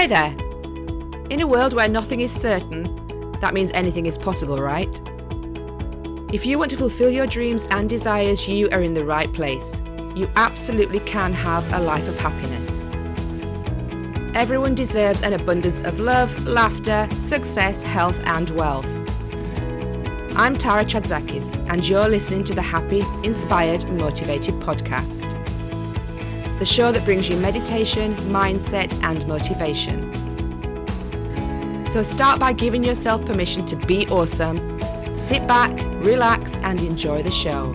Hi there. In a world where nothing is certain, that means anything is possible, right? If you want to fulfill your dreams and desires, you are in the right place. You absolutely can have a life of happiness. Everyone deserves an abundance of love, laughter, success, health, and wealth. I'm Tara Chadzakis, and you're listening to the Happy, Inspired, Motivated podcast. The show that brings you meditation, mindset, and motivation. So start by giving yourself permission to be awesome. Sit back, relax, and enjoy the show.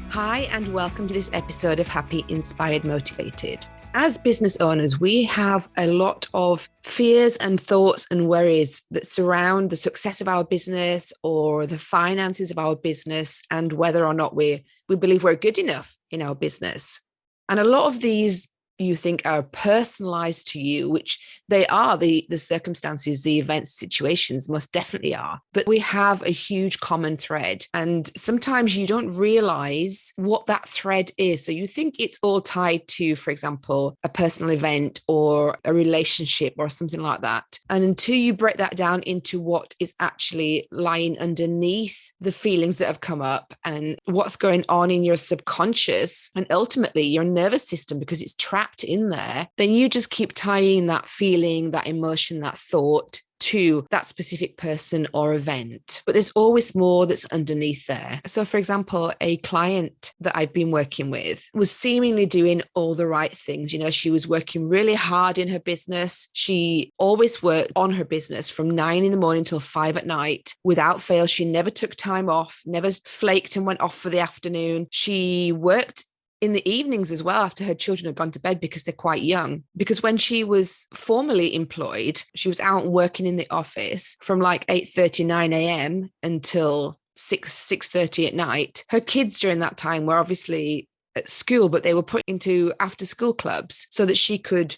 Hi, and welcome to this episode of Happy, Inspired, Motivated. As business owners, we have a lot of fears and thoughts and worries that surround the success of our business or the finances of our business and whether or not we believe we're good enough in our business. And a lot of these you think are personalized to you, which they are, the circumstances, the events, situations most definitely are. But we have a huge common thread. And sometimes you don't realize what that thread is. So you think it's all tied to, for example, a personal event or a relationship or something like that. And until you break that down into what is actually lying underneath the feelings that have come up and what's going on in your subconscious and ultimately your nervous system, because it's trapped in there, then you just keep tying that feeling, that emotion, that thought to that specific person or event. But there's always more that's underneath there. So for example, a client that I've been working with was seemingly doing all the right things. You know, she was working really hard in her business. She always worked on her business from 9 a.m. till 5 p.m. without fail. She never took time off, never flaked and went off for the afternoon. She worked in the evenings as well after her children had gone to bed because they're quite young. Because when she was formally employed, she was out working in the office from like 8:30, 9 a.m. until 6:30 at night. Her kids during that time were obviously at school, but they were put into after school clubs so that she could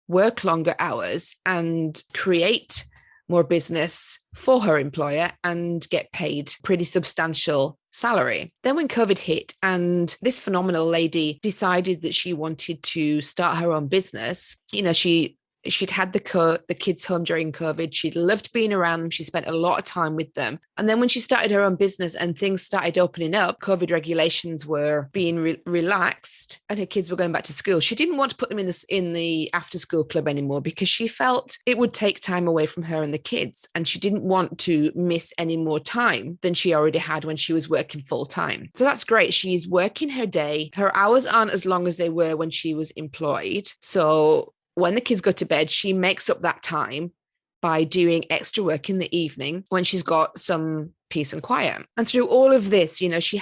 work longer hours and create more business for her employer and get paid pretty substantial salary. Then when COVID hit and this phenomenal lady decided that she wanted to start her own business, you know, she'd had the kids home during COVID. She'd loved being around them. She spent a lot of time with them. And then when she started her own business and things started opening up, COVID regulations were being relaxed and her kids were going back to school. She didn't want to put them in the after school club anymore because she felt it would take time away from her and the kids. And she didn't want to miss any more time than she already had when she was working full time. So that's great. She's working her day. Her hours aren't as long as they were when she was employed. So when the kids go to bed, she makes up that time by doing extra work in the evening when she's got some peace and quiet. And through all of this, you know, she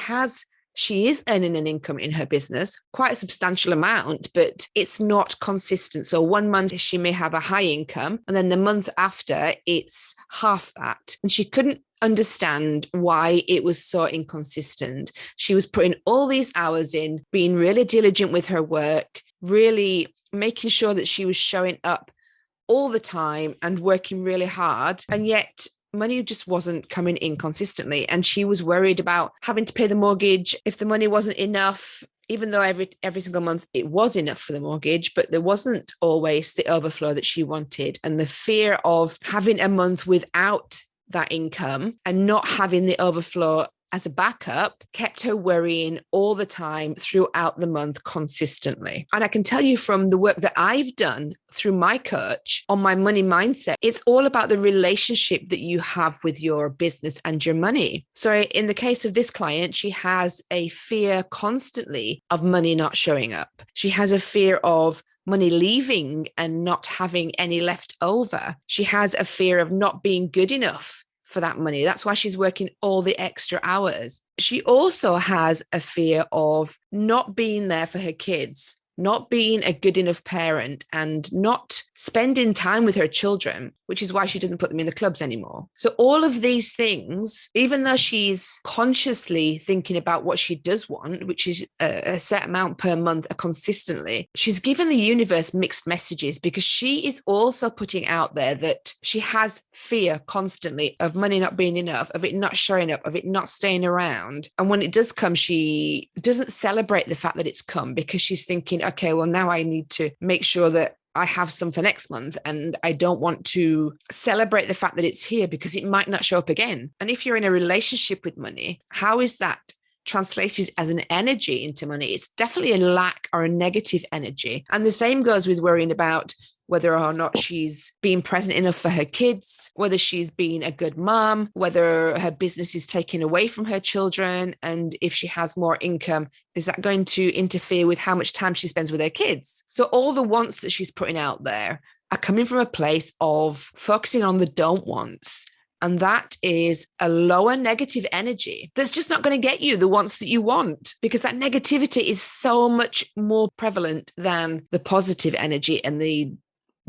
is earning an income in her business, quite a substantial amount, but it's not consistent. So one month she may have a high income and then the month after it's half that. And she couldn't understand why it was so inconsistent. She was putting all these hours in, being really diligent with her work, really making sure that she was showing up all the time and working really hard. And yet money just wasn't coming in consistently. And she was worried about having to pay the mortgage if the money wasn't enough, even though every single month it was enough for the mortgage, but there wasn't always the overflow that she wanted. And the fear of having a month without that income and not having the overflow as a backup kept her worrying all the time throughout the month consistently. And I can tell you from the work that I've done through my coach on my money mindset, it's all about the relationship that you have with your business and your money. So in the case of this client, she has a fear constantly of money not showing up. She has a fear of money leaving and not having any left over. She has a fear of not being good enough for that money. That's why she's working all the extra hours. She also has a fear of not being there for her kids, not being a good enough parent and not spending time with her children. which is why she doesn't put them in the clubs anymore. So all of these things, even though she's consciously thinking about what she does want, which is a set amount per month consistently, she's given the universe mixed messages because she is also putting out there that she has fear constantly of money not being enough, of it not showing up, of it not staying around. And when it does come, she doesn't celebrate the fact that it's come because she's thinking, okay, well, now I need to make sure that I have some for next month, and I don't want to celebrate the fact that it's here because it might not show up again. And if you're in a relationship with money, how is that translated as an energy into money? It's definitely a lack or a negative energy. And the same goes with worrying about whether or not she's being present enough for her kids, whether she's being a good mom, whether her business is taken away from her children. And if she has more income, is that going to interfere with how much time she spends with her kids? So all the wants that she's putting out there are coming from a place of focusing on the don't wants. And that is a lower negative energy that's just not going to get you the wants that you want, because that negativity is so much more prevalent than the positive energy and the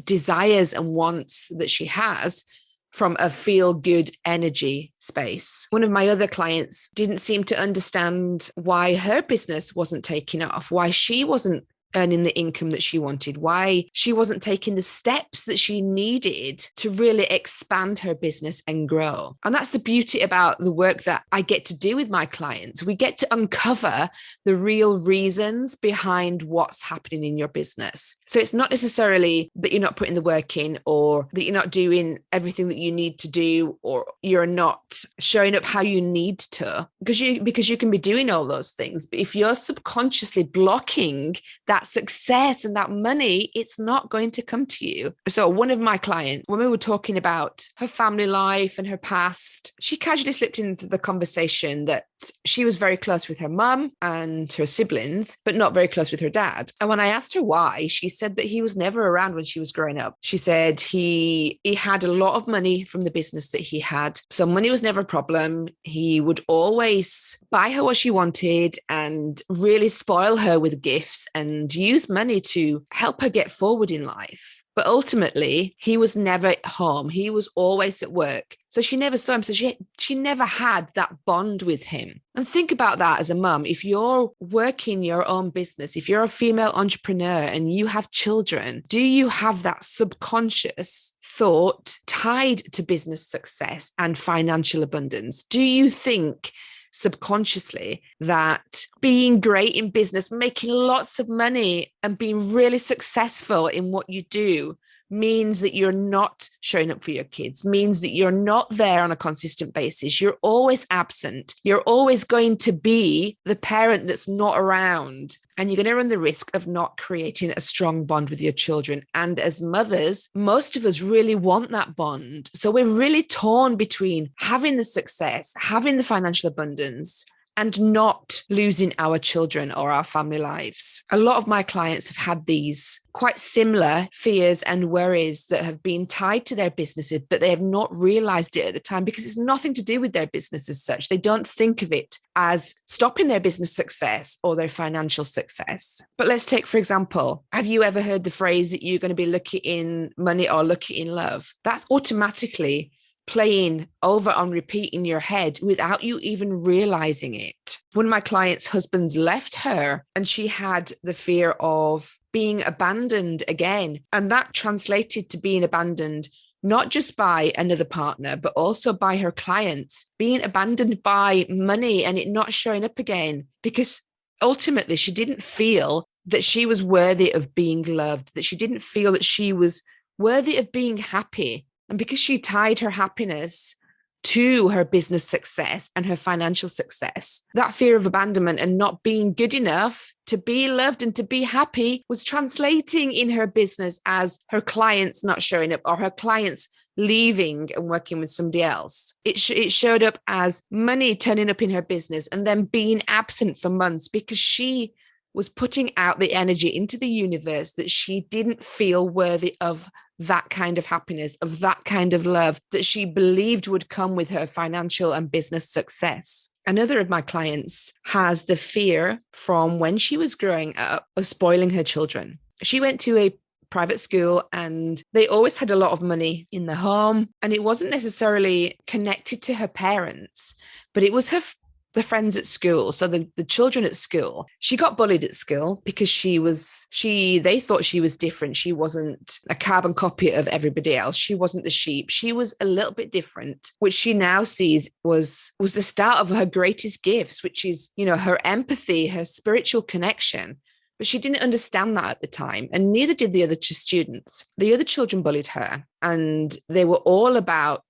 desires and wants that she has from a feel-good energy space. One of my other clients didn't seem to understand why her business wasn't taking off, why she wasn't earning the income that she wanted, why she wasn't taking the steps that she needed to really expand her business and grow. And that's the beauty about the work that I get to do with my clients. We get to uncover the real reasons behind what's happening in your business. So it's not necessarily that you're not putting the work in, or that you're not doing everything that you need to do, or you're not showing up how you need to, because you can be doing all those things. But if you're subconsciously blocking that success and that money, it's not going to come to you. So one of my clients, when we were talking about her family life and her past, she casually slipped into the conversation that she was very close with her mum and her siblings, but not very close with her dad. And when I asked her why, she said that he was never around when she was growing up. She said he had a lot of money from the business that he had. So money was never a problem. He would always buy her what she wanted and really spoil her with gifts and use money to help her get forward in life. But ultimately, he was never at home. He was always at work. So she never saw him. So she never had that bond with him. And think about that as a mum. If you're working your own business, if you're a female entrepreneur and you have children, do you have that subconscious thought tied to business success and financial abundance? Do you think subconsciously that being great in business, making lots of money and being really successful in what you do means that you're not showing up for your kids, means that you're not there on a consistent basis? You're always absent. You're always going to be the parent that's not around. And you're going to run the risk of not creating a strong bond with your children. And as mothers, most of us really want that bond. So we're really torn between having the success, having the financial abundance, and not losing our children or our family lives. A lot of my clients have had these quite similar fears and worries that have been tied to their businesses, but they have not realized it at the time because it's nothing to do with their business as such. They don't think of it as stopping their business success or their financial success. But let's take, for example, have you ever heard the phrase that you're going to be lucky in money or lucky in love? That's automatically playing over on repeat in your head without you even realizing it. One of my clients' husbands left her and she had the fear of being abandoned again. And that translated to being abandoned not just by another partner, but also by her clients, being abandoned by money and it not showing up again, because ultimately she didn't feel that she was worthy of being loved, that she didn't feel that she was worthy of being happy. And because she tied her happiness to her business success and her financial success, that fear of abandonment and not being good enough to be loved and to be happy was translating in her business as her clients not showing up or her clients leaving and working with somebody else. It showed up as money turning up in her business and then being absent for months because she was putting out the energy into the universe that she didn't feel worthy of that kind of happiness, of that kind of love that she believed would come with her financial and business success. Another of my clients has the fear from when she was growing up of spoiling her children. She went to a private school, and they always had a lot of money in the home. And it wasn't necessarily connected to her parents, but it was the friends at school. So the children at school, she got bullied at school because they thought she was different. She wasn't a carbon copy of everybody else. She wasn't the sheep. She was a little bit different, which she now sees was the start of her greatest gifts, which is, her empathy, her spiritual connection. But she didn't understand that at the time, and neither did the other two students. The other children bullied her, and they were all about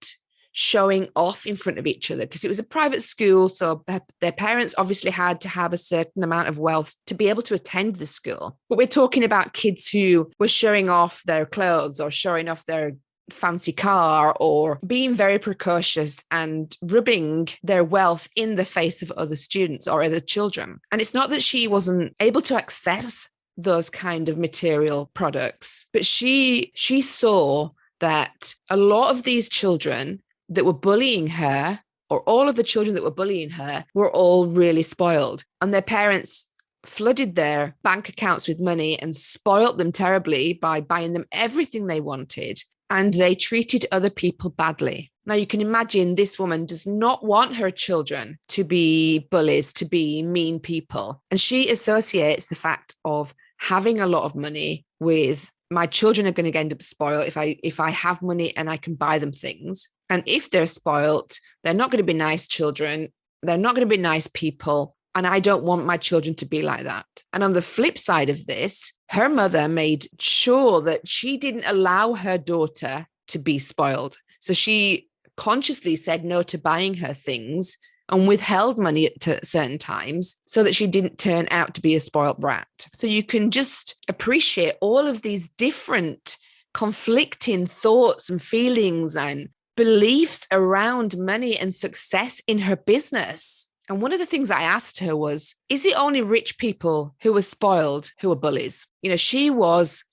showing off in front of each other because it was a private school. So their parents obviously had to have a certain amount of wealth to be able to attend the school. But we're talking about kids who were showing off their clothes or showing off their fancy car or being very precocious and rubbing their wealth in the face of other students or other children. And it's not that she wasn't able to access those kind of material products, but she saw that a lot of these children that were bullying her, or all of the children that were bullying her, were all really spoiled. And their parents flooded their bank accounts with money and spoilt them terribly by buying them everything they wanted. And they treated other people badly. Now, you can imagine this woman does not want her children to be bullies, to be mean people. And she associates the fact of having a lot of money with, my children are going to end up spoiled if I have money and I can buy them things. And if they're spoiled, they're not going to be nice children. They're not going to be nice people. And I don't want my children to be like that. And on the flip side of this, her mother made sure that she didn't allow her daughter to be spoiled. So she consciously said no to buying her things and withheld money at certain times so that she didn't turn out to be a spoiled brat. So you can just appreciate all of these different conflicting thoughts and feelings and beliefs around money and success in her business. And one of the things I asked her was, is it only rich people who are spoiled who are bullies? She was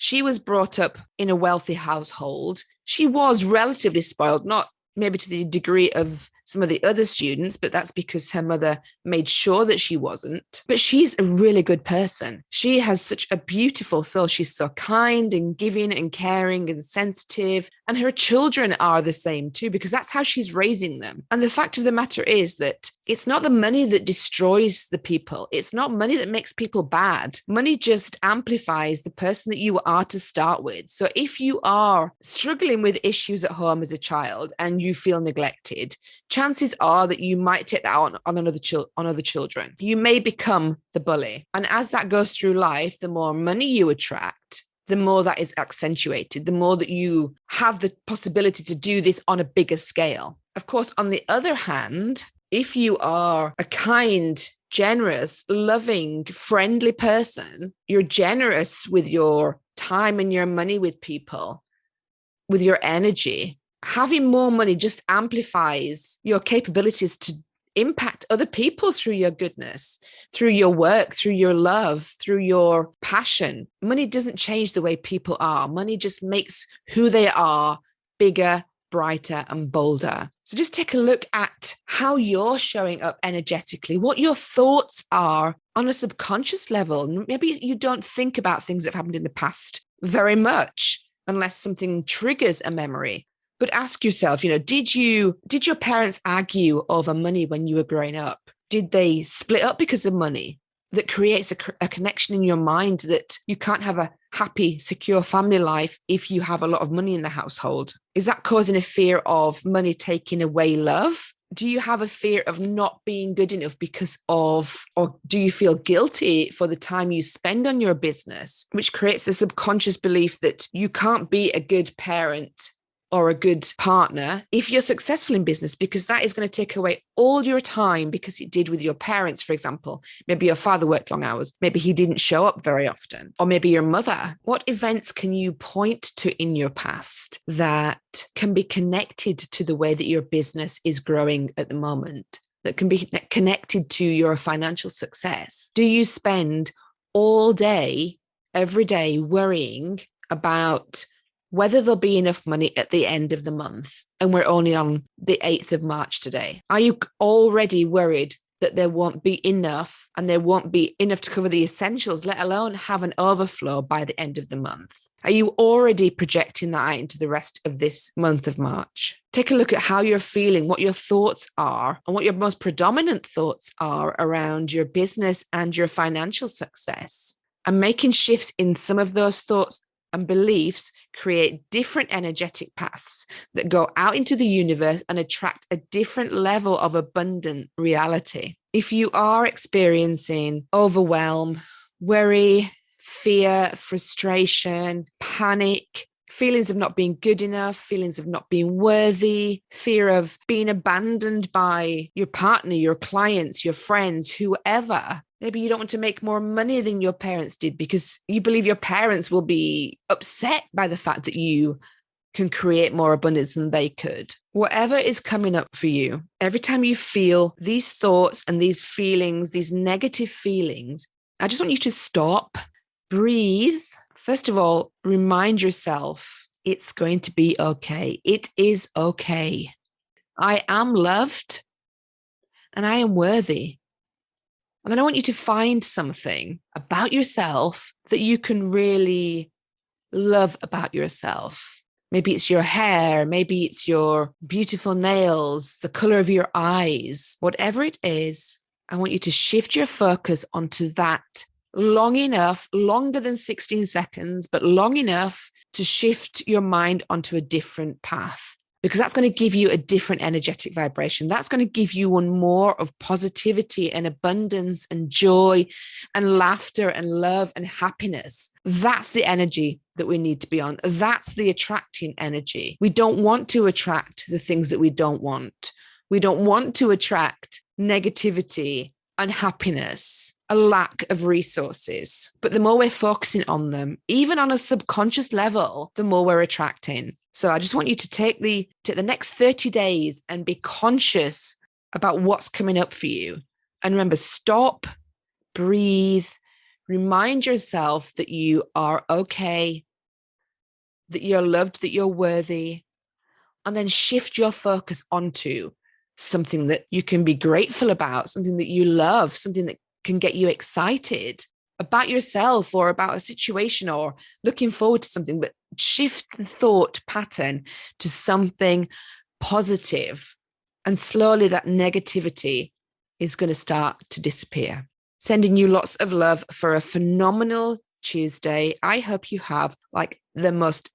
brought up in a wealthy household. She was relatively spoiled, not maybe to the degree of some of the other students, but that's because her mother made sure that she wasn't. But she's a really good person. She has such a beautiful soul. She's so kind and giving and caring and sensitive. And her children are the same too, because that's how she's raising them. And the fact of the matter is that it's not the money that destroys the people. It's not money that makes people bad. Money just amplifies the person that you are to start with. So if you are struggling with issues at home as a child and you feel neglected, chances are that you might take that on other children. You may become the bully. And as that goes through life, the more money you attract, the more that is accentuated, the more that you have the possibility to do this on a bigger scale. Of course, on the other hand, if you are a kind, generous, loving, friendly person, you're generous with your time and your money with people, with your energy, having more money just amplifies your capabilities to impact other people through your goodness, through your work, through your love, through your passion. Money doesn't change the way people are. Money just makes who they are bigger, brighter, and bolder. So just take a look at how you're showing up energetically, what your thoughts are on a subconscious level. Maybe you don't think about things that have happened in the past very much unless something triggers a memory. But ask yourself, did your parents argue over money when you were growing up? Did they split up because of money? That creates a connection in your mind that you can't have a happy, secure family life if you have a lot of money in the household. Is that causing a fear of money taking away love? Do you have a fear of not being good enough or do you feel guilty for the time you spend on your business, which creates the subconscious belief that you can't be a good parent or a good partner if you're successful in business, because that is going to take away all your time because it did with your parents, for example. Maybe your father worked long hours. Maybe he didn't show up very often. Or maybe your mother. What events can you point to in your past that can be connected to the way that your business is growing at the moment, that can be connected to your financial success? Do you spend all day, every day, worrying about whether there'll be enough money at the end of the month? And we're only on the 8th of March today. Are you already worried that there won't be enough, and there won't be enough to cover the essentials, let alone have an overflow by the end of the month? Are you already projecting that out into the rest of this month of March? Take a look at how you're feeling, what your thoughts are, and what your most predominant thoughts are around your business and your financial success. And making shifts in some of those thoughts and beliefs create different energetic paths that go out into the universe and attract a different level of abundant reality. If you are experiencing overwhelm, worry, fear, frustration, panic, feelings of not being good enough, feelings of not being worthy, fear of being abandoned by your partner, your clients, your friends, whoever. Maybe you don't want to make more money than your parents did because you believe your parents will be upset by the fact that you can create more abundance than they could. Whatever is coming up for you, every time you feel these thoughts and these feelings, these negative feelings, I just want you to stop, breathe. First of all, remind yourself it's going to be okay. It is okay. I am loved and I am worthy. And then I want you to find something about yourself that you can really love about yourself. Maybe it's your hair, maybe it's your beautiful nails, the color of your eyes, whatever it is. I want you to shift your focus onto that long enough, longer than 16 seconds, but long enough to shift your mind onto a different path. Because that's going to give you a different energetic vibration. That's going to give you one more of positivity and abundance and joy and laughter and love and happiness. That's the energy that we need to be on. That's the attracting energy. We don't want to attract the things that we don't want. We don't want to attract negativity, unhappiness, a lack of resources. But the more we're focusing on them, even on a subconscious level, the more we're attracting. So I just want you to take the next 30 days and be conscious about what's coming up for you. And remember, stop, breathe, remind yourself that you are okay, that you're loved, that you're worthy, and then shift your focus onto something that you can be grateful about, something that you love, something that can get you excited about yourself or about a situation or looking forward to something, but shift the thought pattern to something positive, and slowly that negativity is going to start to disappear. Sending you lots of love for a phenomenal Tuesday. I hope you have like the most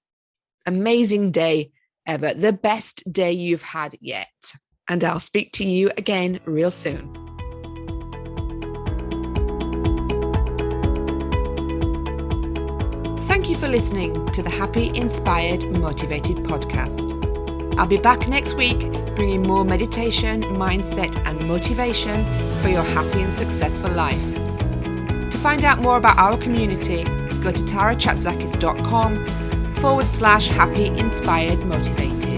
amazing day ever, the best day you've had yet. And I'll speak to you again real soon. Thank you for listening to the Happy, Inspired, Motivated podcast. I'll be back next week bringing more meditation, mindset, and motivation for your happy and successful life. To find out more about our community, go to tarachatzakis.com/happy, inspired, motivated.